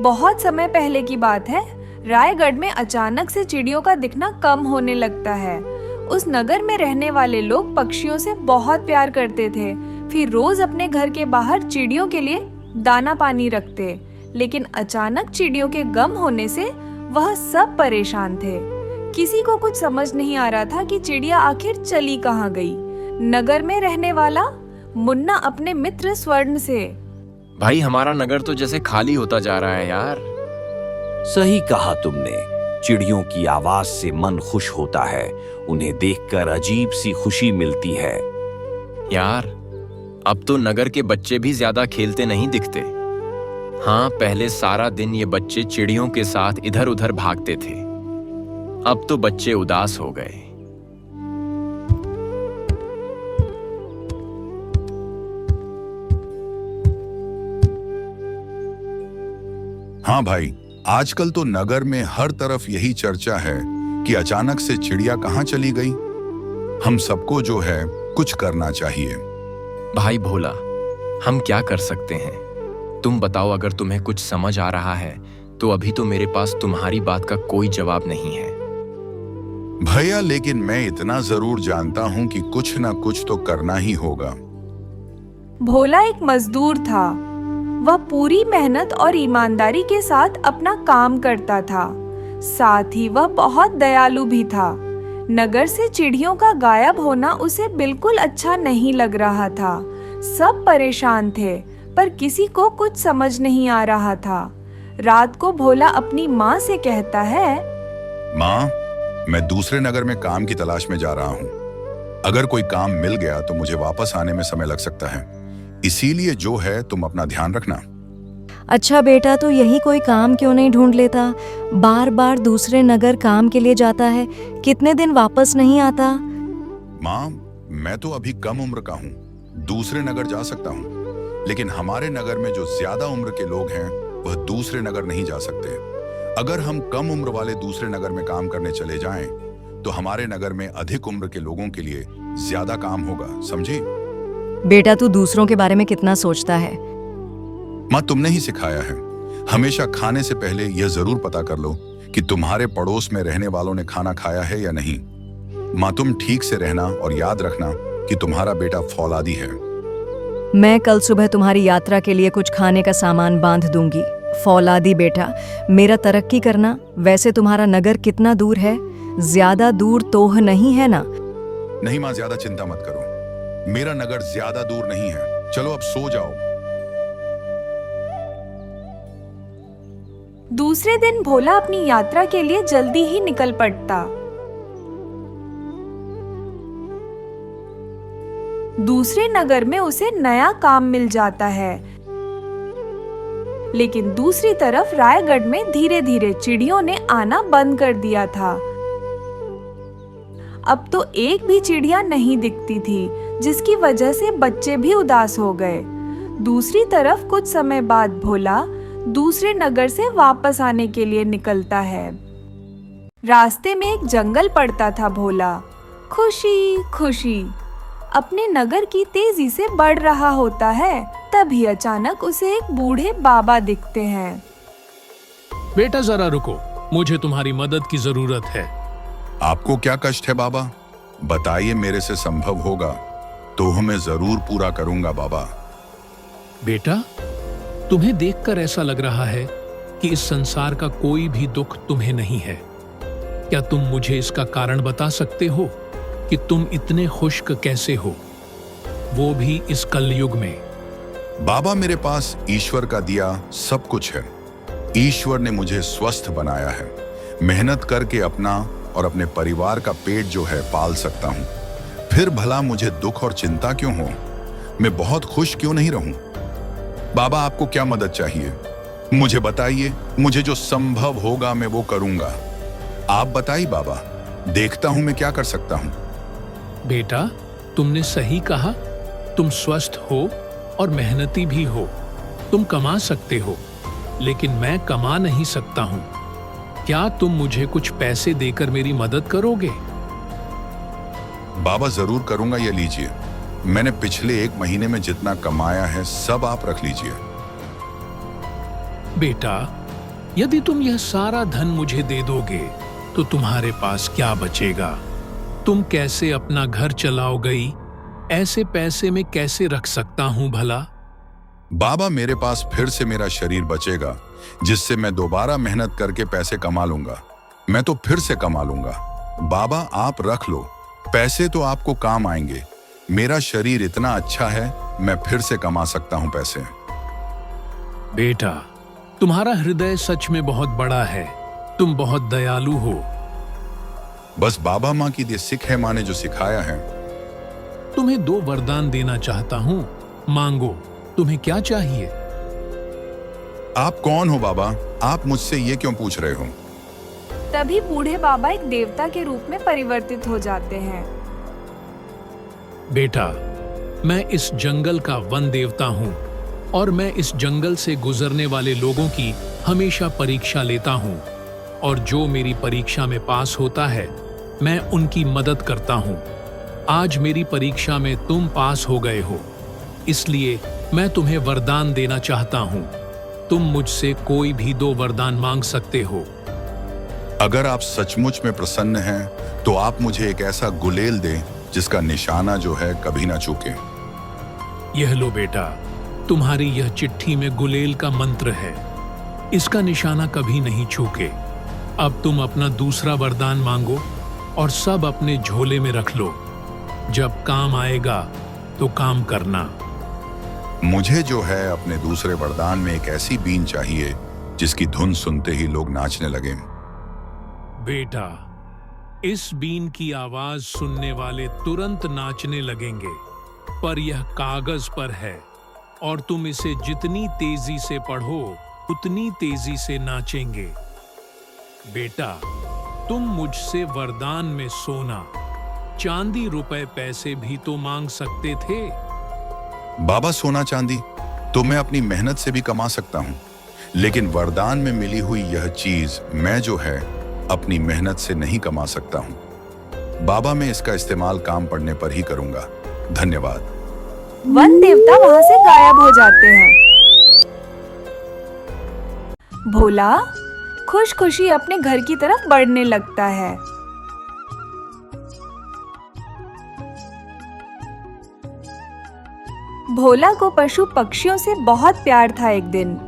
बहुत समय पहले की बात है। रायगढ़ में अचानक से चिड़ियों का दिखना कम होने लगता है। उस नगर में रहने वाले लोग पक्षियों से बहुत प्यार करते थे। फिर रोज अपने घर के बाहर चिड़ियों के लिए दाना पानी रखते। लेकिन अचानक चिड़ियों के गम होने से वह सब परेशान थे। किसी को कुछ समझ नहीं आ रहा था कि चिड़िया आखिर चली कहाँ गई। नगर में रहने वाला मुन्ना अपने मित्र स्वर्ण से, भाई हमारा नगर तो जैसे खाली होता जा रहा है यार। सही कहा तुमने। चिड़ियों की आवाज से मन खुश होता है। उन्हें देखकर अजीब सी खुशी मिलती है। यार अब तो नगर के बच्चे भी ज्यादा खेलते नहीं दिखते। हाँ, पहले सारा दिन ये बच्चे चिड़ियों के साथ इधर उधर भागते थे। अब तो बच्चे उदास हो गए। हाँ भाई, आजकल तो नगर में हर तरफ यही चर्चा है कि अचानक से चिड़िया कहाँ चली गई। हम सबको जो है कुछ करना चाहिए। भाई भोला, हम क्या कर सकते हैं? तुम बताओ, अगर तुम्हें कुछ समझ आ रहा है तो अभी तो मेरे पास तुम्हारी बात का कोई जवाब नहीं है। भैया, लेकिन मैं इतना जरूर जानता हूँ कि कुछ ना कुछ तो करना ही होगा। भोला एक मजदूर था। वह पूरी मेहनत और ईमानदारी के साथ अपना काम करता था। साथ ही वह बहुत दयालु भी था। नगर से चिड़ियों का गायब होना उसे बिल्कुल अच्छा नहीं लग रहा था। सब परेशान थे, पर किसी को कुछ समझ नहीं आ रहा था। रात को भोला अपनी माँ से कहता है, माँ, मैं दूसरे नगर में काम की तलाश में जा रहा हूँ। अगर कोई काम मिल गया तो मुझे वापस आने में समय लग सकता है। इसीलिए जो है तुम अपना ध्यान रखना। अच्छा बेटा, तो यही कोई काम क्यों नहीं ढूंढ लेता? बार बार दूसरे नगर काम के लिए जाता है, कितने दिन वापस नहीं आता। माँ, मैं तो अभी कम उम्र का हूँ, दूसरे नगर जा सकता हूँ। लेकिन हमारे नगर में जो ज्यादा उम्र के लोग हैं वह दूसरे नगर नहीं जा सकते। अगर हम कम उम्र वाले दूसरे नगर में काम करने चले जाएं, तो हमारे नगर में अधिक उम्र के लोगों के लिए ज्यादा काम होगा, समझी? बेटा, तू दूसरों के बारे में कितना सोचता है। माँ, तुमने ही सिखाया है, हमेशा खाने से पहले यह जरूर पता कर लो कि तुम्हारे पड़ोस में रहने वालों ने खाना खाया है या नहीं। माँ, तुम ठीक से रहना और याद रखना कि तुम्हारा बेटा फौलादी है। मैं कल सुबह तुम्हारी यात्रा के लिए कुछ खाने का सामान बांध दूंगी। फौलादी बेटा, मेरा तरक्की करना। वैसे तुम्हारा नगर कितना दूर है? ज्यादा दूर तो नहीं है ना? नहीं माँ, ज्यादा चिंता मत करो, मेरा नगर ज्यादा दूर नहीं है। चलो अब सो जाओ। दूसरे दिन भोला अपनी यात्रा के लिए जल्दी ही निकल पड़ता। दूसरे नगर में उसे नया काम मिल जाता है। लेकिन दूसरी तरफ रायगढ़ में धीरे धीरे चिड़ियों ने आना बंद कर दिया था। अब तो एक भी चिड़िया नहीं दिखती थी, जिसकी वजह से बच्चे भी उदास हो गए। दूसरी तरफ कुछ समय बाद भोला दूसरे नगर से वापस आने के लिए निकलता है। रास्ते में एक जंगल पड़ता था। भोला खुशी खुशी अपने नगर की तेजी से बढ़ रहा होता है। तभी अचानक उसे एक बूढ़े बाबा दिखते हैं। बेटा जरा रुको, मुझे तुम्हारी मदद की जरूरत है। आपको क्या कष्ट है बाबा? बताइए, मेरे से संभव होगा तो मैं जरूर पूरा करूंगा बाबा। बेटा, तुम्हें देखकर ऐसा लग रहा है कि इस संसार का कोई भी दुख तुम्हें नहीं है। क्या तुम मुझे इसका कारण बता सकते हो कि तुम इतने खुश्क कैसे हो, वो भी इस कलयुग में? बाबा, मेरे पास ईश्वर का दिया सब कुछ है। ईश्वर ने मुझे स्वस्थ बनाया है। मेहनत करके अपना और अपने परिवार का पेट जो है पाल सकता हूँ। फिर भला मुझे दुख और चिंता क्यों हो? मैं बहुत खुश क्यों नहीं रहूं? बाबा, आपको क्या मदद चाहिए? मुझे बताइए, मुझे जो संभव होगा मैं वो करूंगा। आप बताइए बाबा, देखता हूं मैं क्या कर सकता हूं। बेटा, तुमने सही कहा। तुम स्वस्थ हो और मेहनती भी हो। तुम कमा सकते हो, लेकिन मैं कमा नहीं सकता हूं। क्या तुम मुझे कुछ पैसे देकर मेरी मदद करोगे? बाबा, जरूर करूंगा। ये लीजिए, मैंने पिछले 1 महीने में जितना कमाया है सब आप रख लीजिए। बेटा, यदि तुम यह सारा धन मुझे दे दोगे तो तुम्हारे पास क्या बचेगा? तुम कैसे अपना घर चलाओगे? ऐसे पैसे में कैसे रख सकता हूं भला? बाबा, मेरे पास फिर से मेरा शरीर बचेगा, जिससे मैं दोबारा मेहनत करके पैसे कमा लूंगा। मैं तो फिर से कमा लूंगा। बाबा, आप रख लो, पैसे तो आपको काम आएंगे। मेरा शरीर इतना अच्छा है, मैं फिर से कमा सकता हूं पैसे। बेटा, तुम्हारा हृदय सच में बहुत बड़ा है। तुम बहुत दयालु हो। बस बाबा माँ की ये सिख है, माँ ने जो सिखाया है। तुम्हें 2 वरदान देना चाहता हूं, मांगो। तुम्हें क्या चाहिए? आप कौन हो बाबा? आप मुझसे ये क्यों पूछ रहे हो? तभी बूढ़े बाबा एक देवता के रूप में परिवर्तित हो जाते हैं। बेटा, मैं इस जंगल का वन देवता हूं और मैं इस जंगल से गुजरने वाले लोगों की हमेशा परीक्षा लेता हूं, और जो मेरी परीक्षा में पास होता है मैं उनकी मदद करता हूं। आज मेरी परीक्षा में तुम पास हो गए हो, इसलिए मैं तुम्हें वरदान देना चाहता हूं। तुम मुझसे कोई भी 2 वरदान मांग सकते हो। अगर आप सचमुच में प्रसन्न हैं, तो आप मुझे एक ऐसा गुलेल दें जिसका निशाना जो है कभी ना चूके। यह लो बेटा, तुम्हारी यह चिट्ठी में गुलेल का मंत्र है। इसका निशाना कभी नहीं छूके। अब तुम अपना दूसरा वरदान मांगो और सब अपने झोले में रख लो। जब काम आएगा तो काम करना। मुझे जो है अपने दूसरे वरदान में एक ऐसी बीन चाहिए जिसकी धुन सुनते ही लोग नाचने लगे। बेटा, इस बीन की आवाज सुनने वाले तुरंत नाचने लगेंगे, पर यह कागज पर है और तुम इसे जितनी तेजी से पढ़ो उतनी तेजी से नाचेंगे। बेटा, तुम मुझसे वरदान में सोना, चांदी, रुपए, पैसे भी तो मांग सकते थे। बाबा, सोना चांदी तो मैं अपनी मेहनत से भी कमा सकता हूँ, लेकिन वरदान में मिली हुई यह चीज मैं जो है अपनी मेहनत से नहीं कमा सकता हूँ। बाबा, मैं इसका इस्तेमाल काम पड़ने पर ही करूंगा। धन्यवाद। वन देवता वहां से गायब हो जाते हैं। भोला खुश खुशी अपने घर की तरफ बढ़ने लगता है। भोला को पशु पक्षियों से बहुत प्यार था। एक दिन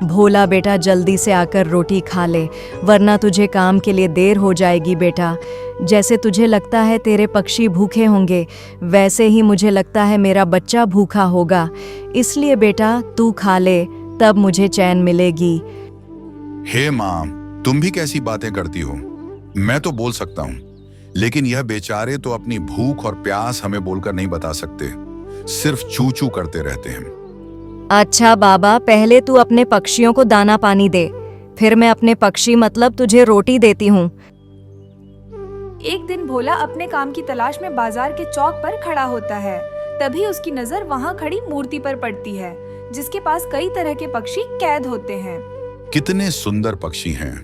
भोला बेटा, जल्दी से आकर रोटी खा ले, वरना तुझे काम के लिए देर हो जाएगी बेटा। जैसे तुझे लगता है तेरे पक्षी भूखे होंगे, वैसे ही मुझे लगता है मेरा बच्चा भूखा होगा। इसलिए बेटा तू खा ले, तब मुझे चैन मिलेगी। हे माँ, तुम भी कैसी बातें करती हो? मैं तो बोल सकता हूँ, लेकिन यह बेचारे तो अपनी भूख और प्यास हमें बोलकर नहीं बता सकते, सिर्फ चू चू करते रहते हैं। अच्छा बाबा, पहले तू अपने पक्षियों को दाना पानी दे, फिर मैं अपने पक्षी मतलब तुझे रोटी देती हूँ। एक दिन भोला अपने काम की तलाश में बाजार के चौक पर खड़ा होता है। तभी उसकी नजर वहाँ खड़ी मूर्ति पर पड़ती है, जिसके पास कई तरह के पक्षी कैद होते हैं। कितने सुंदर पक्षी हैं,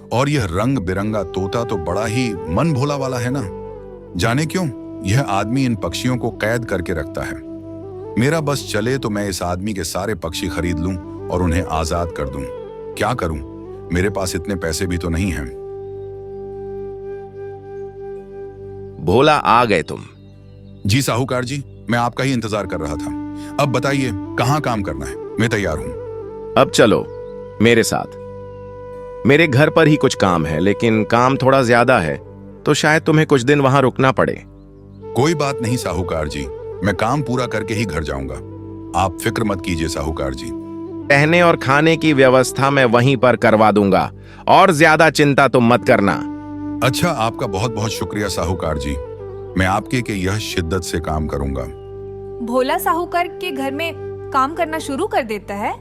और यह रंग बिरंगा तोता तो बड़ा ही मन भोला वाला है ना। जाने क्यों यह आदमी इन पक्षियों को कैद करके रखता है। मेरा बस चले तो मैं इस आदमी के सारे पक्षी खरीद लूं और उन्हें आजाद कर दूं। क्या करूं, मेरे पास इतने पैसे भी तो नहीं हैं। भोला, आ गए तुम? जी साहूकार जी, मैं आपका ही इंतजार कर रहा था। अब बताइए कहाँ काम करना है, मैं तैयार हूँ। अब चलो मेरे साथ। मेरे घर पर ही कुछ काम है, लेकिन काम थोड़ा ज्यादा है, तो शायद तुम्हें कुछ दिन वहां रुकना पड़े। कोई बात नहीं साहूकार जी, मैं काम पूरा करके ही घर जाऊंगा। आप फिक्र मत कीजिए साहूकार जी। रहने और खाने की व्यवस्था मैं वहीं पर करवा दूंगा, और ज्यादा चिंता तुम मत करना। अच्छा, आपका बहुत बहुत शुक्रिया साहूकार जी। मैं आपके के यह शिद्दत से काम करूंगा। भोला साहूकार के घर में काम करना शुरू कर देता है।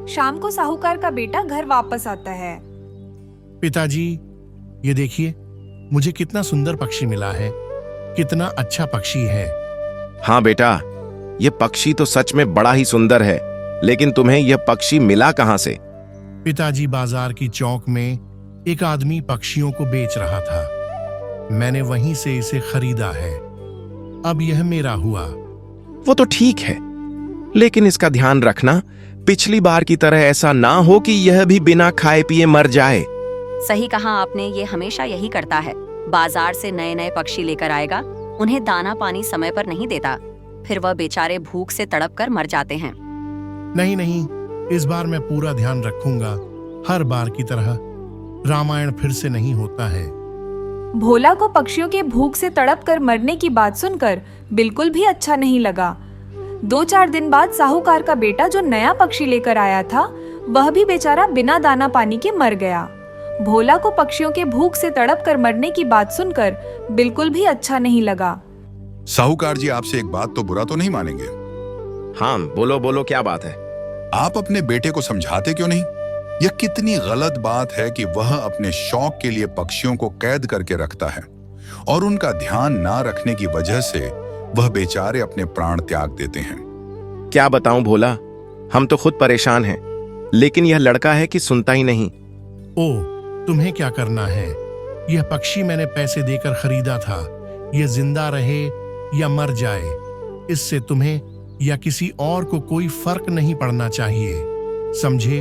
शाम को साहूकार का बेटा घर वापस आता है। पिताजी, ये देखिए, मुझे कितना सुंदर पक्षी मिला है। कितना अच्छा पक्षी है। हाँ बेटा, ये पक्षी तो सच में बड़ा ही सुंदर है, लेकिन तुम्हें यह पक्षी मिला कहाँ से? पिताजी, बाजार की चौक में एक आदमी पक्षियों को बेच रहा था। मैंने वहीं से इसे खरीदा है। अब यह मेरा हुआ। वो तो ठीक है, लेकिन इसका ध्यान रखना, पिछली बार की तरह ऐसा ना हो कि यह भी बिना खाए पिए मर जाए। सही कहा आपने, ये हमेशा यही करता है। बाजार से नए नए पक्षी लेकर आएगा, उन्हें दाना पानी समय पर नहीं देता, फिर वह बेचारे भूख से तड़प कर मर जाते हैं। नहीं नहीं, इस बार मैं पूरा ध्यान रखूंगा। हर बार की तरह रामायण फिर से नहीं होता है। भोला को पक्षियों के भूख से तड़प कर मरने की बात सुनकर बिल्कुल भी अच्छा नहीं लगा। 2-4 दिन बाद साहूकार का बेटा जो नया पक्षी लेकर आया था, वह भी बेचारा बिना दाना पानी के मर गया। भोला को पक्षियों के भूख से तड़प कर मरने की बात सुनकर बिल्कुल भी अच्छा नहीं लगा। साहूकार जी, आपसे एक बात तो बुरा तो नहीं मानेंगे? हाँ, बोलो बोलो, क्या बात है? आप अपने बेटे को समझाते क्यों नहीं? यह कितनी गलत बात है कि वह अपने शौक के लिए पक्षियों को कैद करके रखता है और उनका ध्यान ना रखने की वजह से वह बेचारे अपने प्राण त्याग देते हैं। क्या बताऊं भोला, हम तो खुद परेशान हैं, लेकिन यह लड़का है कि सुनता ही नहीं। ओह, तुम्हें क्या करना है? यह पक्षी मैंने पैसे देकर खरीदा था। यह जिंदा रहे या मर जाए, इससे तुम्हें या किसी और को कोई फर्क नहीं पड़ना चाहिए, समझे?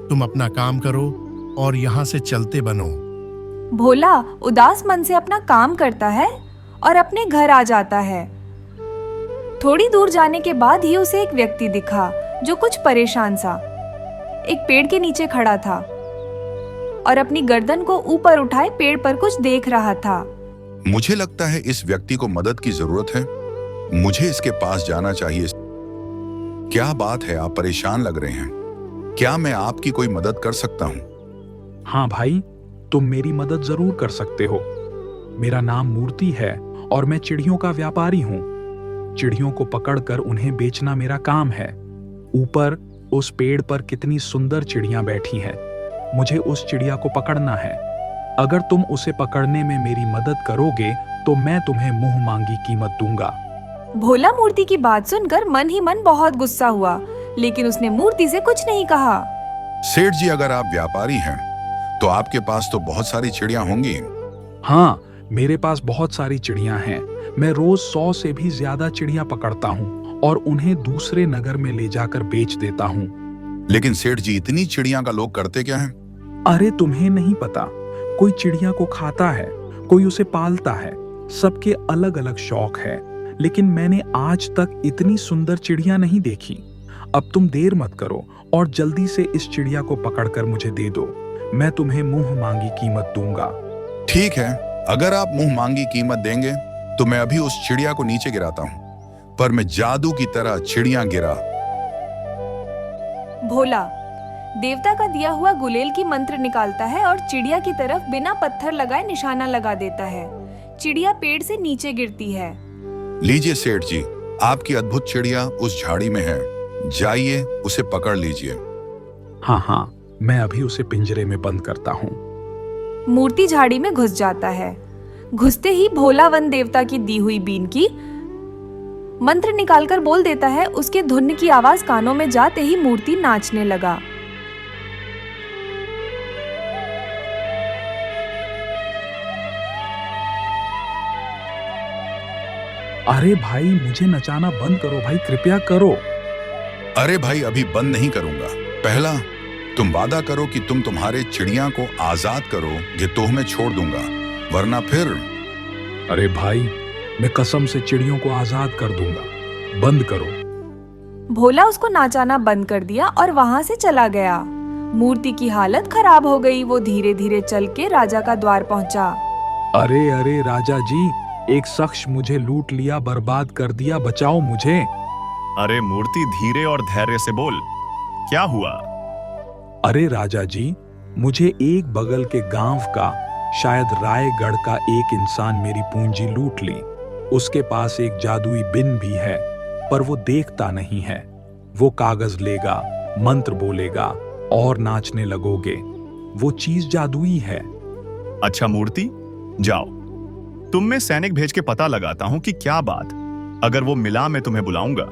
तुम अपना काम करो और यहाँ से चलते बनो। भोला उदास मन से अपना काम करता है और अपने घर आ जाता है। थोड़ी दूर जाने के बाद ही उसे एक व्यक्ति दिखा जो कुछ परेशान सा एक पेड़ के नीचे खड़ा था और अपनी गर्दन को ऊपर उठाए पेड़ पर कुछ देख रहा था। मुझे लगता है इस व्यक्ति को मदद की जरूरत है। मुझे इसके पास जाना चाहिए। क्या बात है, आप परेशान लग रहे हैं? क्या मैं आपकी कोई मदद कर सकता हूँ? हाँ भाई, तुम मेरी मदद जरूर कर सकते हो। मेरा नाम मूर्ति है और मैं चिड़ियों का व्यापारी हूँ। चिड़ियों को पकड़कर उन्हें बेचना मेरा काम है। ऊपर उस पेड़ पर कितनी सुंदर चिड़ियां बैठी हैं। मुझे उस चिड़िया को पकड़ना है। अगर तुम उसे पकड़ने में मेरी मदद करोगे तो मैं तुम्हें मुंह मांगी कीमत दूंगा। भोला मूर्ति की बात सुनकर मन ही मन बहुत गुस्सा हुआ, लेकिन उसने मूर्ति से कुछ नहीं कहा। सेठ जी, अगर आप व्यापारी हैं तो आपके पास तो बहुत सारी चिड़ियां होंगी। हाँ, मेरे पास बहुत सारी चिड़ियां हैं। मैं रोज 100 से भी ज्यादा चिड़ियां पकड़ता हूँ और उन्हें दूसरे नगर में ले जाकर बेच देता हूँ। लेकिन सेठ जी, इतनी चिड़ियां का लोग करते क्या हैं? अरे तुम्हें नहीं पता, कोई चिड़िया को खाता है, कोई उसे पालता है। सबके अलग अलग शौक है, लेकिन मैंने आज तक इतनी सुंदर चिड़िया नहीं देखी। अब तुम देर मत करो और जल्दी से इस चिड़िया को पकड़कर मुझे दे दो। मैं तुम्हें मुंह मांगी कीमत दूंगा। ठीक है, अगर आप मुंह मांगी कीमत देंगे तो मैं अभी उस चिड़िया को नीचे गिराता हूँ। पर मैं जादू की तरह चिड़ियां गिरा। भोला देवता का दिया हुआ गुलेल की मंत्र निकालता है और चिड़िया की तरफ बिना पत्थर लगाए निशाना लगा देता है। चिड़िया पेड़ से नीचे गिरती है। लीजिए सेठ जी, आपकी अद्भुत चिड़िया उस झाड़ी में है। जाइए, उसे पकड़ लीजिए। हाँ हाँ, मैं अभी उसे पिंजरे में बंद करता हूँ। मूर्ति झाड़ी में घुस जाता है। घुसते ही भोला वन देवता की दी हुई बीन की मंत्र निकालकर बोल देता है। उसके धुन की आवाज कानों में जाते ही मूर्ति नाचने लगा। अरे भाई, मुझे नचाना बंद करो भाई, कृपया करो। अरे भाई, अभी बंद नहीं करूंगा। पहला तुम वादा करो कि तुम तुम्हारे चिड़िया को आजाद करोगे तो मैं छोड़ दूंगा, वरना फिर। अरे भाई, मैं कसम से चिड़ियों को आजाद कर दूंगा, बंद करो। भोला उसको नाचाना बंद कर दिया और वहां से चला गया। मूर्ति की हालत खराब हो गई। वो धीरे धीरे चल के राजा का द्वार पहुंचा। अरे अरे राजा जी, एक शख्स मुझे लूट लिया, बर्बाद कर दिया, बचाओ मुझे। अरे मूर्ति, धीरे और धैर्य से बोल, क्या हुआ? अरे राजा जी, मुझे एक बगल के गांव का, शायद रायगढ़ का एक इंसान मेरी पूंजी लूट ली। उसके पास एक जादुई बिन भी है, पर वो देखता नहीं है। वो कागज लेगा, मंत्र बोलेगा और नाचने लगोगे। वो चीज जादुई है। अच्छा मूर्ति, जाओ, तुम में सैनिक भेज के पता लगाता हूँ कि क्या बात। अगर वो मिला मैं तुम्हें बुलाऊंगा।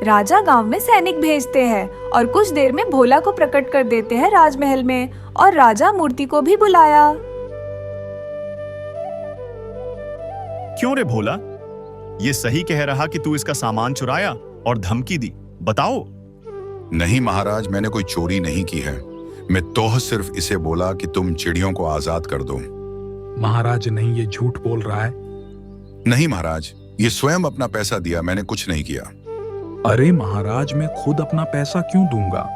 राजा गांव में सैनिक भेजते हैं और कुछ देर में भोला को प्रकट कर देते हैं राजमहल में, और राजा मूर्ति को भी बुलाया। क्यों रे भोला, ये सही कह रहा कि तू इसका सामान चुराया और धमकी दी? बताओ। नहीं महाराज, मैंने कोई चोरी नहीं की है। मैं तो सिर्फ इसे बोला कि तुम चिड़ियों को आजाद कर दो। महाराज नहीं, ये झूठ बोल रहा है। नहीं महाराज, ये स्वयं अपना पैसा दिया, मैंने कुछ नहीं किया। अरे महाराज, मैं खुद अपना पैसा क्यों दूंगा?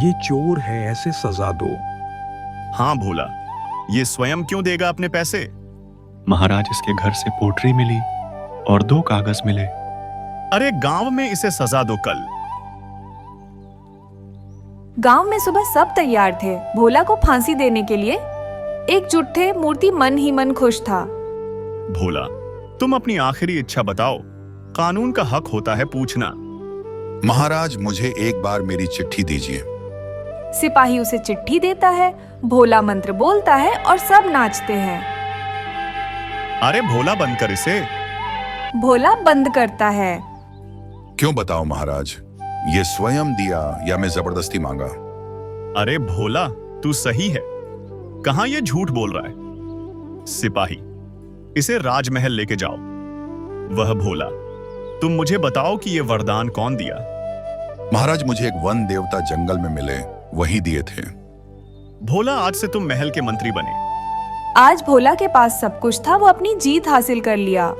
ये चोर है, ऐसे सजा दो। हाँ भोला, ये स्वयं क्यों देगा अपने पैसे? महाराज, इसके घर से पोटरी मिली और 2 कागज मिले। अरे गांव में इसे सजा दो कल। गांव में सुबह सब तैयार थे भोला को फांसी देने के लिए। एकजुट थे, मूर्ति मन ही मन खुश था। भोला, तुम अपनी आखिरी इच्छा बताओ, कानून का हक होता है पूछना। महाराज, मुझे एक बार मेरी चिट्ठी दीजिए। सिपाही उसे चिट्ठी देता है, भोला मंत्र बोलता है और सब नाचते हैं। अरे भोला, बंद कर इसे। भोला बंद करता है। क्यों बताओ महाराज, ये स्वयं दिया या मैं जबरदस्ती मांगा? अरे भोला, तू सही है, कहां ये झूठ बोल रहा है? सिपाही, इसे राजमहल लेके जाओ। वह भोला, तुम मुझे बताओ कि ये वरदान कौन दिया? महाराज, मुझे एक वन देवता जंगल में मिले, वही दिए थे। भोला, आज से तुम महल के मंत्री बने। आज भोला के पास सब कुछ था, वो अपनी जीत हासिल कर लिया।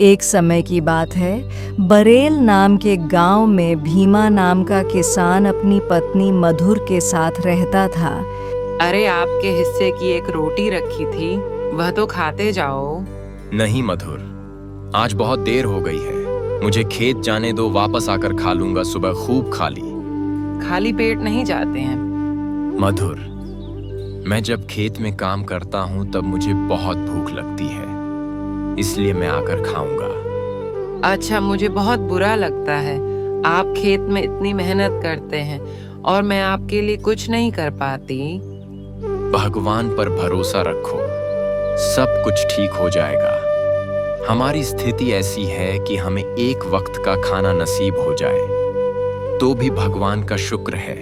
एक समय की बात है, बरेल नाम के गांव में भीमा नाम का किसान अपनी पत्नी मधुर के साथ रहता था। अरे आपके हिस्से की एक रोटी रखी थी, वह तो खाते जाओ। नहीं मधुर, आज बहुत देर हो गई है, मुझे खेत जाने दो, वापस आकर खा लूंगा। सुबह खूब खा ली। खाली पेट नहीं जाते हैं। मधुर, मैं जब खेत में काम करता हूँ तब मुझे बहुत भूख लगती है, इसलिए मैं आकर खाऊंगा। अच्छा, मुझे बहुत बुरा लगता है, आप खेत में इतनी मेहनत करते हैं और मैं आपके लिए कुछ नहीं कर पाती। भगवान पर भरोसा रखो, सब कुछ ठीक हो जाएगा। हमारी स्थिति ऐसी है कि हमें एक वक्त का खाना नसीब हो जाए तो भी भगवान का शुक्र है।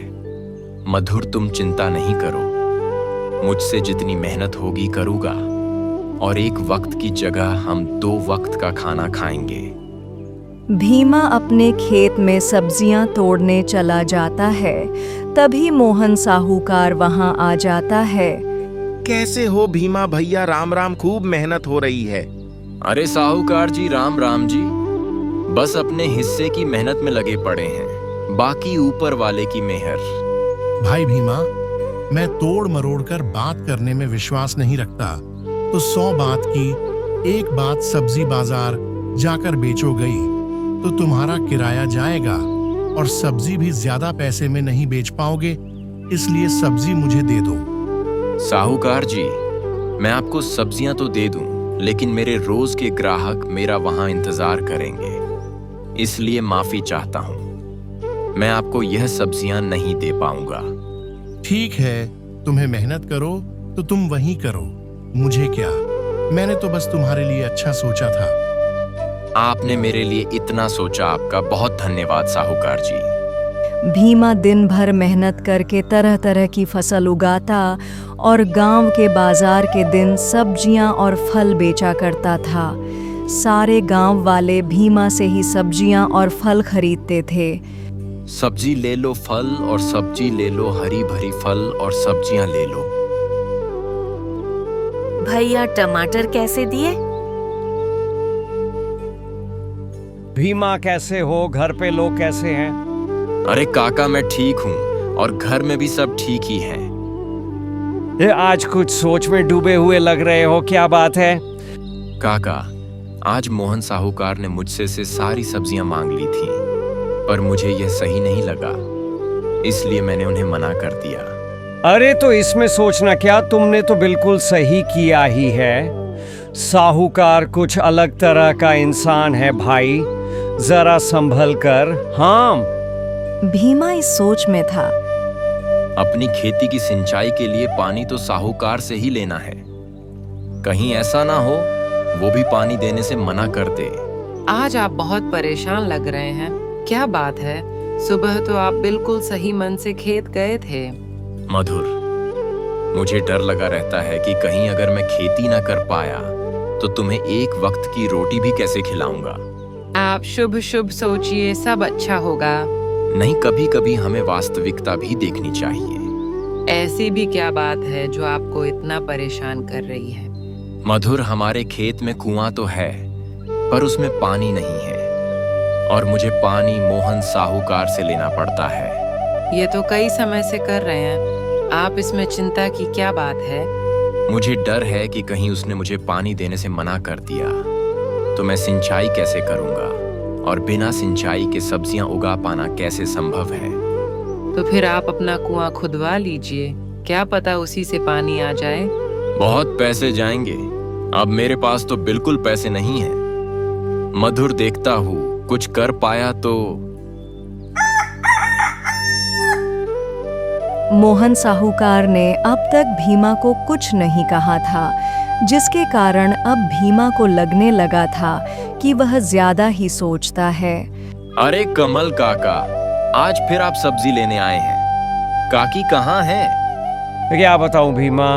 मधुर, तुम चिंता नहीं करो, मुझसे जितनी मेहनत होगी करूंगा और एक वक्त की जगह हम 2 वक्त का खाना खाएंगे। भीमा अपने खेत में सब्जियां तोड़ने चला जाता है, तभी मोहन साहूकार वहां आ जाता है। कैसे हो भीमा भैया? राम राम, खूब मेहनत हो रही है। अरे साहूकार जी, राम राम जी। बस अपने हिस्से की मेहनत में लगे पड़े हैं, बाकी ऊपर वाले की मेहर। भाई भीमा, मैं तोड़ मरोड़ कर बात करने में विश्वास नहीं रखता, तो 100 बात की एक बात सब्जी बाजार जाकर बेचो गई तो तुम्हारा किराया जाएगा और सब्जी भी ज्यादा पैसे में नहीं बेच पाओगे, इसलिए सब्जी मुझे दे दो। साहूकार जी, मैं आपको सब्जियां तो दे दूं, लेकिन मेरे रोज के ग्राहक मेरा वहां इंतजार करेंगे, इसलिए माफी चाहता हूं, मैं आपको यह सब्जियां नहीं दे पाऊंगा। ठीक है, तुम्हें मेहनत करो तो तुम वही करो, मुझे क्या, मैंने तो बस तुम्हारे लिए अच्छा सोचा था। आपने मेरे लिए इतना सोचा, आपका बहुत धन्यवाद साहूकार जी। भीमा दिन भर मेहनत करके तरह तरह की फसल उगाता और गांव के बाजार के दिन सब्जियां और फल बेचा करता था। सारे गांव वाले भीमा से ही सब्जियां और फल खरीदते थे। सब्जी ले लो फल और सब्जी ले लो, हरी भरी फल और सब्जियां ले लो। भैया टमाटर कैसे दिए? भीमा कैसे हो? घर पे लोग कैसे हैं? अरे काका, मैं ठीक हूँ और घर में भी सब ठीक ही हैं। ये आज कुछ सोच में डूबे हुए लग रहे हो, क्या बात है? काका, आज मोहन साहूकार ने मुझसे से सारी सब्जियां मांग ली थी, पर मुझे यह सही नहीं लगा, इसलिए मैंने उन्हें मना कर दिया। अरे तो इसमें सोचना क्या, तुमने तो बिल्कुल सही किया ही है। साहूकार कुछ अलग तरह का इंसान है भाई, जरा संभल कर। हाँ, भीमा इस सोच में था। अपनी खेती की सिंचाई के लिए पानी तो साहूकार से ही लेना है, कहीं ऐसा ना हो वो भी पानी देने से मना कर दे। आज आप बहुत परेशान लग रहे हैं, क्या बात है? सुबह तो आप बिल्कुल सही मन से खेत गए थे। मधुर, मुझे डर लगा रहता है कि कहीं अगर मैं खेती ना कर पाया तो तुम्हें एक वक्त की रोटी भी कैसे खिलाऊंगा। आप शुभ शुभ सोचिए, सब अच्छा होगा। नहीं, कभी कभी हमें वास्तविकता भी देखनी चाहिए। ऐसी भी क्या बात है जो आपको इतना परेशान कर रही है? मधुर, हमारे खेत में कुआं तो है पर उसमें पानी नहीं है और मुझे पानी मोहन साहूकार से लेना पड़ता है। ये तो कई समय से कर रहे हैं, आप इसमें चिंता की क्या बात है? मुझे डर है कि कहीं उसने मुझे पानी देने से मना कर दिया तो मैं सिंचाई कैसे करूंगा और बिना सिंचाई के सब्जियां उगा पाना कैसे संभव है। तो फिर आप अपना कुआं खुदवा लीजिए, क्या पता उसी से पानी आ जाए। बहुत पैसे जाएंगे, अब मेरे पास तो बिल्कुल पैसे नहीं हैं। मधुर, देखता हूँ कुछ कर पाया तो। मोहन साहूकार ने अब तक भीमा को कुछ नहीं कहा था, जिसके कारण अब भीमा को लगने लगा था कि वह ज्यादा ही सोचता है। अरे कमल काका, आज फिर आप सब्जी लेने आए हैं। काकी कहाँ है? क्या बताऊं भीमा,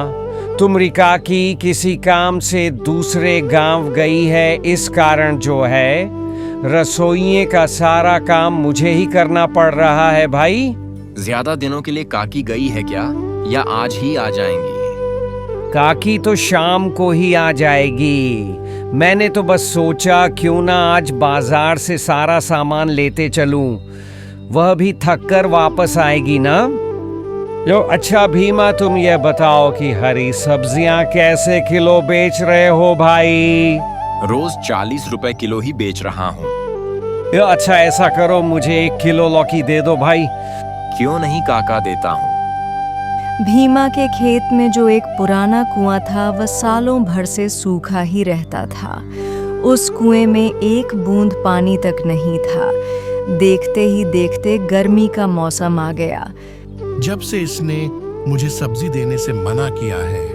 तुम्हारी काकी किसी काम से दूसरे गांव गई है। इस कारण जो है रसोइये का सारा काम मुझे ही करना पड़ रहा है भाई। ज्यादा दिनों के लिए काकी गई है क्या, या आज ही आ जाएंगी? काकी तो शाम को ही आ जाएगी। मैंने तो बस सोचा क्यों ना आज बाजार से सारा सामान लेते चलूं, वह भी थक कर वापस आएगी ना। जो अच्छा भीमा, तुम ये बताओ कि हरी सब्जियां कैसे किलो बेच रहे हो भाई? रोज 40 रुपए किलो ही बेच रहा हूँ। अच्छा, ऐसा करो, मुझे 1 किलो लौकी दे दो भाई। क्यों नहीं काका, देता हूँ। भीमा के खेत में जो एक पुराना कुआं था वह सालों भर से सूखा ही रहता था। उस कुएं में एक बूंद पानी तक नहीं था। देखते ही देखते गर्मी का मौसम आ गया। जब से इसने मुझे सब्जी देने से मना किया है,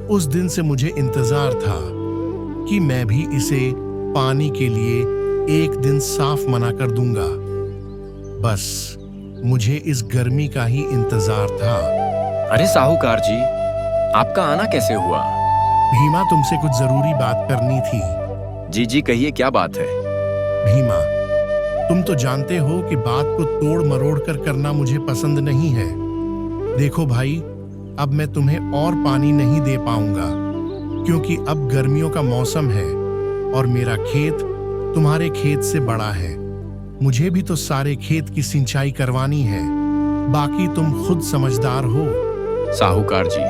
उस दिन से मुझे इंतजार था कि मैं भी इसे पानी के लिए एक दिन साफ मना कर दूंगा। बस मुझे इस गर्मी का ही इंतजार था। अरे साहूकार जी, आपका आना कैसे हुआ? भीमा, तुमसे कुछ जरूरी बात करनी थी। जी जी, कहिए, क्या बात है? भीमा, तुम तो जानते हो कि बात को तोड़ मरोड़ कर करना मुझे पसंद नहीं है। देखो भाई, अब मैं तुम्हें और पानी नहीं दे पाऊंगा क्योंकि अब गर्मियों का मौसम है और मेरा खेत तुम्हारे खेत से बड़ा है। मुझे भी तो सारे खेत की सिंचाई करवानी है। बाकी तुम खुद समझदार हो। साहूकार जी,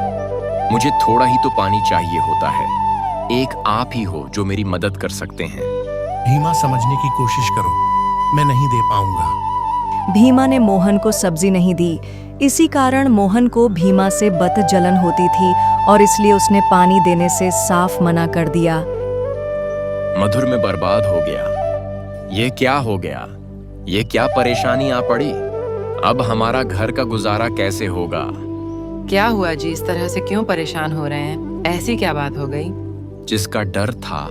मुझे थोड़ा ही तो पानी चाहिए होता है। एक आप ही हो जो मेरी मदद कर सकते हैं। भीमा, समझने की कोशिश करो, मैं नहीं दे पाऊंगा। भीमा ने मोहन को सब्जी नहीं दी। इसी कारण मोहन को भीमा से बत जलन होती थी और इसलिए उसने पानी देने से साफ मना कर दिया। मधुर में बर्बाद हो गया। ये क्या हो गया? ये क्या परेशानी आ पड़ी? अब हमारा घर का गुजारा कैसे होगा? क्या हुआ जी, इस तरह से क्यों परेशान हो रहे हैं? ऐसी क्या बात हो गई? जिसका डर था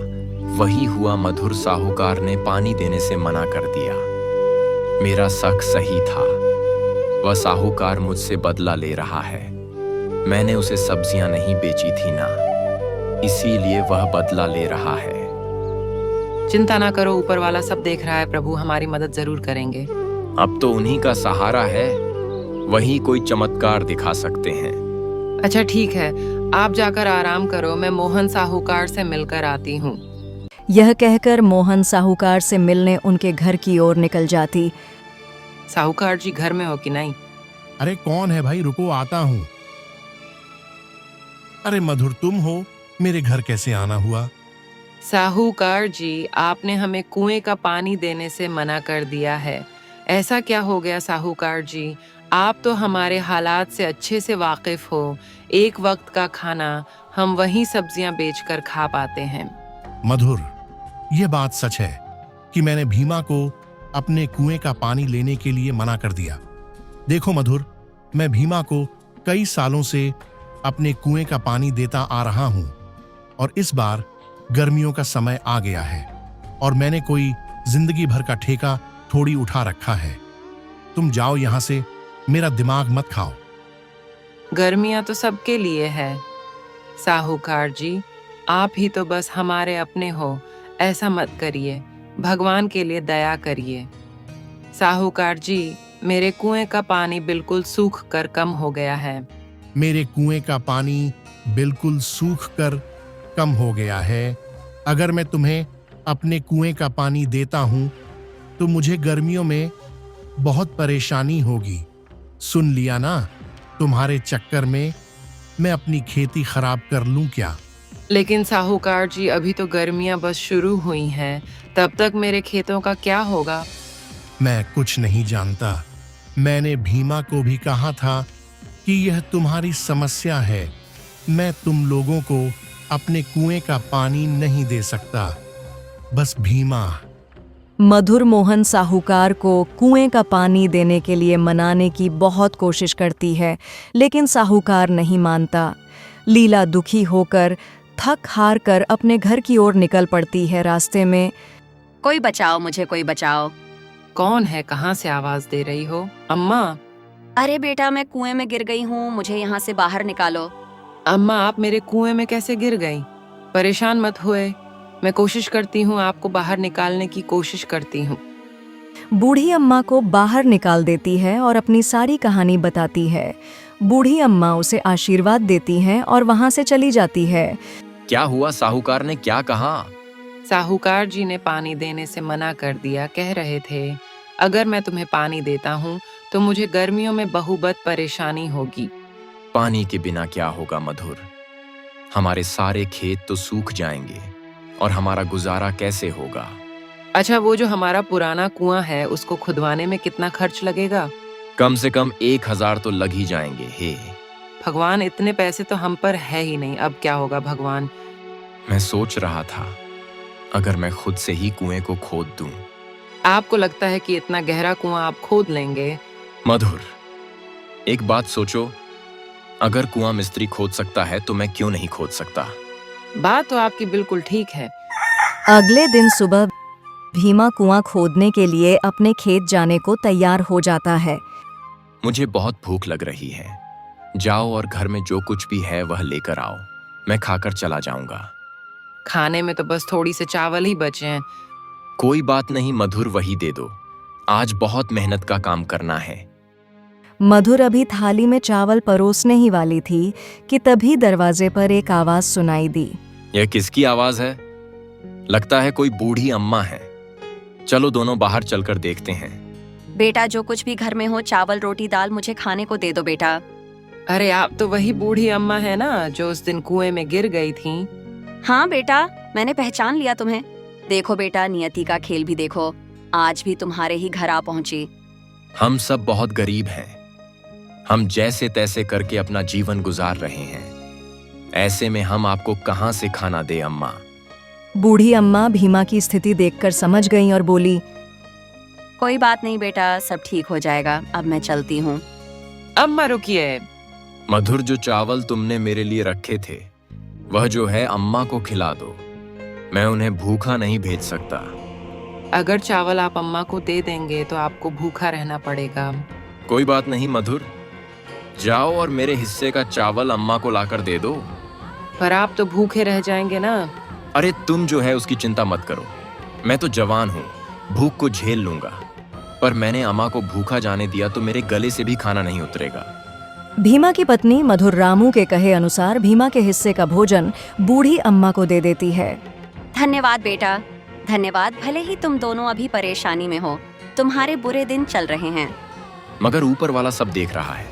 वही हुआ। मधुर साहूकार ने पानी देने से मना कर दिया। मेरा शक सही था। वह साहूकार मुझसे बदला ले रहा है। मैंने उसे सब्जियां नहीं बेची थी ना, इसीलिए वह बदला ले रहा है। चिंता ना करो, ऊपर वाला सब देख रहा है। प्रभु हमारी मदद जरूर करेंगे। अब तो उन्हीं का सहारा है, वही कोई चमत्कार दिखा सकते हैं। अच्छा ठीक है, आप जाकर आराम करो, मैं मोहन साहूकार से मिलकर आती हूँ। यह कहकर मोहन साहूकार से मिलने उनके घर की ओर निकल जाती। साहूकार जी घर में हो कि नहीं? अरे कौन है भाई, रुको आता हूँ। अरे मधुर, तुम हो? मेरे घर कैसे आना हुआ? साहूकार जी, आपने हमें कुएं का पानी देने से मना कर दिया है। ऐसा क्या हो गया साहूकार जी? आप तो हमारे हालात से अच्छे से वाकिफ हो। एक वक्त का खाना हम वहीं सब्जियां बेचकर खा पाते हैं। मधुर, यह बात सच है कि मैंने भीमा को अपने कुएं का पानी लेने के लिए मना कर दिया। देखो मधुर, मैं भीमा को कई सालों से अपने कुएं का पानी देता आ रहा हूं और इस बार गर्मियों का समय आ गया है और मैंने कोई जिंदगी भर का ठेका थोड़ी उठा रखा है। तुम जाओ यहां से, मेरा दिमाग मत खाओ। गर्मियां तो सबके लिए है। साहूकार जी, आप ही तो बस हमारे अपने हो, ऐसा मत करिए। भगवान के लिए दया करिए। साहूकार जी, मेरे कुएं का पानी बिल्कुल सूख कर कम हो गया है। मेरे कुएं का पानी बिल्कुल सूख कर कम हो गया है। अगर मैं तुम्हें अपने कुएं का पानी देता हूं तो मुझे गर्मियों में बहुत परेशानी होगी। सुन लिया ना, तुम्हारे चक्कर में मैं अपनी खेती खराब कर लूं क्या? लेकिन साहूकार जी, अभी तो गर्मियां बस शुरू हुई हैं, तब तक मेरे खेतों का क्या होगा? मैं कुछ नहीं जानता। मैंने भीमा को भी कहा था कि यह तुम्हारी समस्या है। मैं तुम लोगों को अपने कुएं का पानी नहीं दे सकता। बस भीमा। मधुर मोहन साहूकार को कुएं का पानी देने के लिए मनाने की बहुत कोशिश करती है, लेकिन साहूकार नहीं मानता। लीला दुखी होकर थक हार कर अपने घर की ओर निकल पड़ती है। रास्ते में, कोई बचाओ मुझे, कोई बचाओ। कौन है? कहाँ से आवाज दे रही हो? अम्मा। अरे बेटा, मैं कुएं में गिर गई हूँ, मुझे यहाँ से बाहर निकालो। अम्मा, आप मेरे कुएं में कैसे गिर गई? परेशान मत हुए, मैं कोशिश करती हूँ, आपको बाहर निकालने की कोशिश करती हूँ। बूढ़ी अम्मा को बाहर निकाल देती है और अपनी सारी कहानी बताती है। बूढ़ी अम्मा उसे आशीर्वाद देती हैं और वहां से चली जाती है। क्या हुआ? साहूकार ने क्या कहा? साहूकार जी ने पानी देने से मना कर दिया। कह रहे थे, अगर मैं तुम्हें पानी देता हूँ तो मुझे गर्मियों में बहुबत परेशानी होगी। पानी के बिना क्या होगा मधुर? हमारे सारे खेत तो सूख जाएंगे और हमारा गुजारा कैसे होगा? अच्छा, वो जो हमारा पुराना कुआं है उसको खुदवाने में कितना खर्च लगेगा? कम से कम 1000 तो लग ही जाएंगे। हे भगवान, इतने पैसे तो हम पर है ही नहीं, अब क्या होगा भगवान? मैं सोच रहा था, अगर मैं खुद से ही कुएं को खोद दूं। आपको लगता है कि इतना गहरा कुआं आप खोद लेंगे? मधुर, एक बात सोचो, अगर कुआं मिस्त्री खोद सकता है तो मैं क्यों नहीं खोद सकता? बात तो आपकी बिल्कुल ठीक है। अगले दिन सुबह भीमा कुआं खोदने के लिए अपने खेत जाने को तैयार हो जाता है। मुझे बहुत भूख लग रही है। जाओ और घर में जो कुछ भी है वह लेकर आओ, मैं खाकर चला जाऊंगा। खाने में तो बस थोड़ी से चावल ही बचे हैं। कोई बात नहीं मधुर, वही दे दो। आज बहुत मेहनत का काम करना है। मधुर अभी थाली में चावल परोसने ही वाली थी कि तभी दरवाजे पर एक आवाज सुनाई दी। यह किसकी आवाज है? लगता है कोई बूढ़ी अम्मा है। चलो दोनों बाहर चलकर देखते हैं। बेटा, जो कुछ भी घर में हो, चावल रोटी दाल मुझे खाने को दे दो बेटा। अरे, आप तो वही बूढ़ी अम्मा है ना जो उस दिन कुएं में गिर गई थी? हाँ बेटा, मैंने पहचान लिया तुम्हें। देखो बेटा, नियति का खेल भी देखो, आज भी तुम्हारे ही घर आ पहुंची। हम सब बहुत गरीब हैं। हम जैसे तैसे करके अपना जीवन गुजार रहे हैं। ऐसे में हम आपको कहां से खाना दे अम्मा? बूढ़ी अम्मा भीमा की स्थिति देखकर समझ गईं और बोली, कोई बात नहीं बेटा, सब ठीक हो जाएगा, अब मैं चलती हूँ। अम्मा रुकिए। मधुर, जो चावल तुमने मेरे लिए रखे थे वह जो है अम्मा को खिला दो। मैं उन्हें भूखा नहीं भेज सकता। अगर चावल आप अम्मा को दे देंगे तो आपको भूखा रहना पड़ेगा। कोई बात नहीं मधुर, जाओ और मेरे हिस्से का चावल अम्मा को लाकर दे दो। पर आप तो भूखे रह जाएंगे ना। अरे तुम जो है उसकी चिंता मत करो, मैं तो जवान हूँ, भूख को झेल लूंगा। पर मैंने अम्मा को भूखा जाने दिया तो मेरे गले से भी खाना नहीं उतरेगा। भीमा की पत्नी मधुर रामू के कहे अनुसार भीमा के हिस्से का भोजन बूढ़ी अम्मा को दे देती है। धन्यवाद बेटा, धन्यवाद। भले ही तुम दोनों अभी परेशानी में हो, तुम्हारे बुरे दिन चल रहे हैं, मगर ऊपर वाला सब देख रहा है।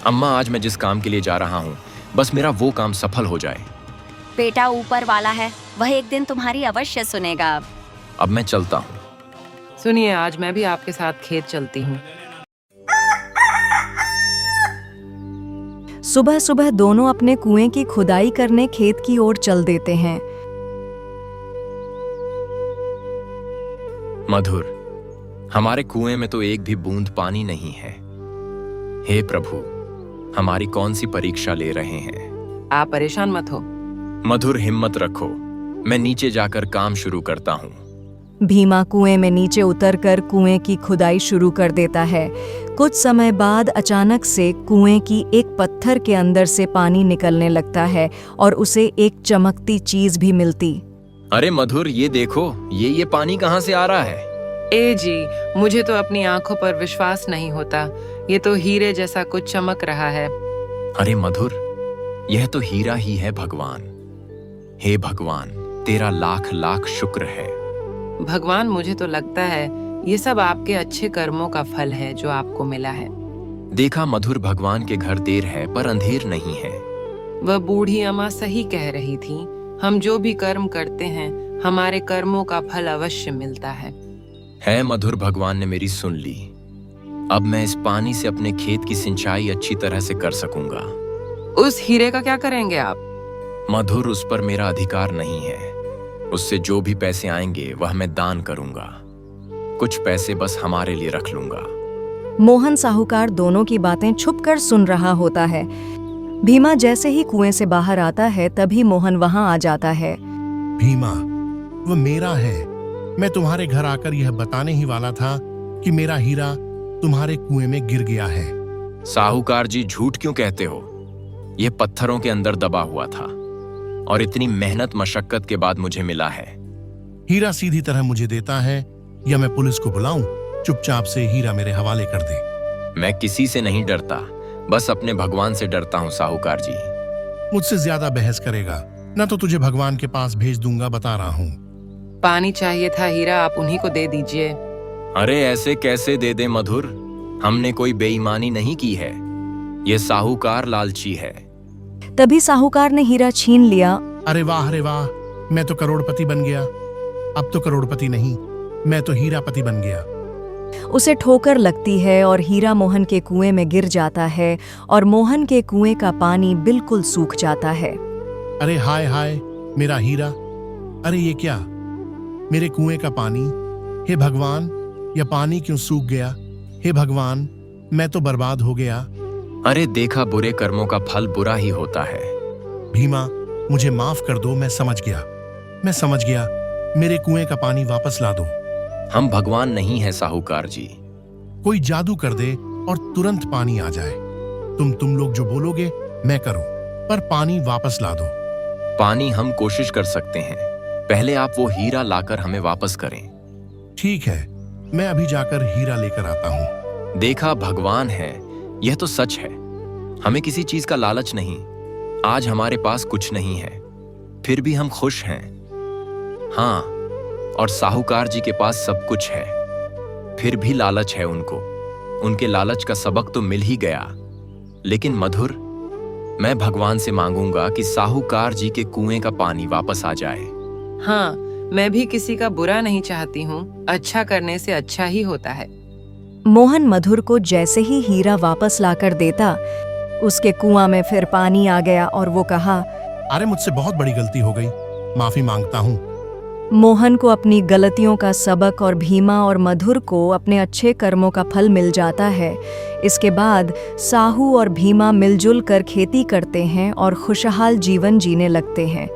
अम्मा, आज मैं जिस काम के लिए जा रहा हूँ, बस मेरा वो काम सफल हो जाए। बेटा, ऊपर वाला है, वह एक दिन तुम्हारी अवश्य सुनेगा। अब मैं चलता हूँ। सुनिए, आज मैं भी आपके साथ खेत चलती हूँ। सुबह सुबह दोनों अपने कुएं की खुदाई करने खेत की ओर चल देते हैं। मधुर, हमारे कुएं में तो एक भी बूंद पानी नहीं है। हे प्रभु, हमारी कौन सी परीक्षा ले रहे हैं? आप परेशान मत हो। मधुर, हिम्मत रखो, मैं नीचे जाकर काम शुरू करता हूँ। भीमा कुएं में नीचे उतरकर कुएं की खुदाई शुरू कर देता है। कुछ समय बाद अचानक से कुएं की एक पत्थर के अंदर से पानी निकलने लगता है और उसे एक चमकती चीज भी मिलती। अरे मधुर, ये देखो, ये पानी कहाँ से आ रहा है? ए जी, मुझे तो अपनी आंखों पर विश्वास नहीं होता। ये तो हीरे जैसा कुछ चमक रहा है। अरे मधुर, यह तो हीरा ही है भगवान। हे भगवान, तेरा लाख लाख शुक्र है। भगवान, मुझे तो लगता है ये सब आपके अच्छे कर्मों का फल है जो आपको मिला है। देखा मधुर, भगवान के घर देर है पर अंधेर नहीं है। वह बूढ़ी अम्मा सही कह रही थी। हम जो भी कर्म करते हैं, हमारे कर्मों का फल अवश्य मिलता है मधुर, भगवान ने मेरी सुन ली। अब मैं इस पानी से अपने खेत की सिंचाई अच्छी तरह से कर सकूंगा। उस हीरे का क्या करेंगे आप? मधुर, उस पर मेरा अधिकार नहीं है। उससे जो भी पैसे आएंगे वह मैं दान करूंगा। कुछ पैसे बस हमारे लिए रख लूंगा। मोहन साहूकार दोनों की बातें छुपकर सुन रहा होता है। भीमा जैसे ही कुएं से बाहर आता है तभी मोहन वहां आ जाता है। भीमा, वो मेरा है। मैं तुम्हारे घर आकर यह बताने ही वाला था कि मेरा हीरा तुम्हारे कुएं में गिर गया है। साहूकार जी, झूठ क्यों कहते हो? यह पत्थरों के अंदर दबा हुआ था और इतनी मेहनत मशक्कत के बाद मुझे मिला है। हीरा सीधी तरह मुझे देता है या मैं पुलिस को बुलाऊं? चुपचाप से हीरा मेरे हवाले कर दे। मैं किसी से नहीं डरता, बस अपने भगवान से डरता हूँ साहूकार जी। मुझसे ज्यादा बहस करेगा ना तो तुझे भगवान के पास भेज दूंगा, बता रहा हूँ। पानी चाहिए था हीरा, आप उन्हीं को दे दीजिए। अरे ऐसे कैसे दे दे मधुर? हमने कोई बेईमानी नहीं की है। ये साहूकार लालची है। तभी साहूकार ने हीरा छीन लिया। अरे वाह, मैं तो करोड़पति बन गया। अब तो करोड़पति नहीं, मैं तो हीरापति बन गया। उसे ठोकर लगती है और हीरा मोहन के कुएं में गिर जाता है और मोहन के कुएं का पानी बिल्कुल सूख जाता है। अरे हाय हाय, मेरा हीरा! अरे ये क्या, मेरे कुएं का पानी! हे भगवान, यह पानी क्यों सूख गया? हे भगवान, मैं तो बर्बाद हो गया। अरे देखा, बुरे कर्मों का फल बुरा ही होता है। भीमा, मुझे माफ कर दो, मैं समझ गया। मेरे कुएं का पानी वापस ला दो। हम भगवान नहीं है साहूकार जी। कोई जादू कर दे और तुरंत पानी आ जाए। तुम लोग जो बोलोगे मैं करूं, पर पानी वापस ला दो। पानी हम कोशिश कर सकते हैं, पहले आप वो हीरा लाकर हमें वापस करें। ठीक है, मैं अभी जाकर हीरा लेकर आता हूँ। देखा, भगवान है, यह तो सच है। हमें किसी चीज का लालच नहीं। आज हमारे पास कुछ नहीं है, फिर भी हम खुश हैं। हाँ, और साहूकार जी के पास सब कुछ है, फिर भी लालच है उनको। उनके लालच का सबक तो मिल ही गया। लेकिन मधुर, मैं भगवान से मांगूंगा कि साहूकार जी के कुएं का पानी वापस आ जाए। हाँ, मैं भी किसी का बुरा नहीं चाहती हूँ। अच्छा करने से अच्छा ही होता है। मोहन मधुर को जैसे ही हीरा वापस लाकर देता, उसके कुआं में फिर पानी आ गया और वो कहा, अरे मुझसे बहुत बड़ी गलती हो गई, माफी मांगता हूँ। मोहन को अपनी गलतियों का सबक और भीमा और मधुर को अपने अच्छे कर्मों का फल मिल जाता है। इसके बाद साहू और भीमा मिलजुल कर खेती करते हैं और खुशहाल जीवन जीने लगते हैं।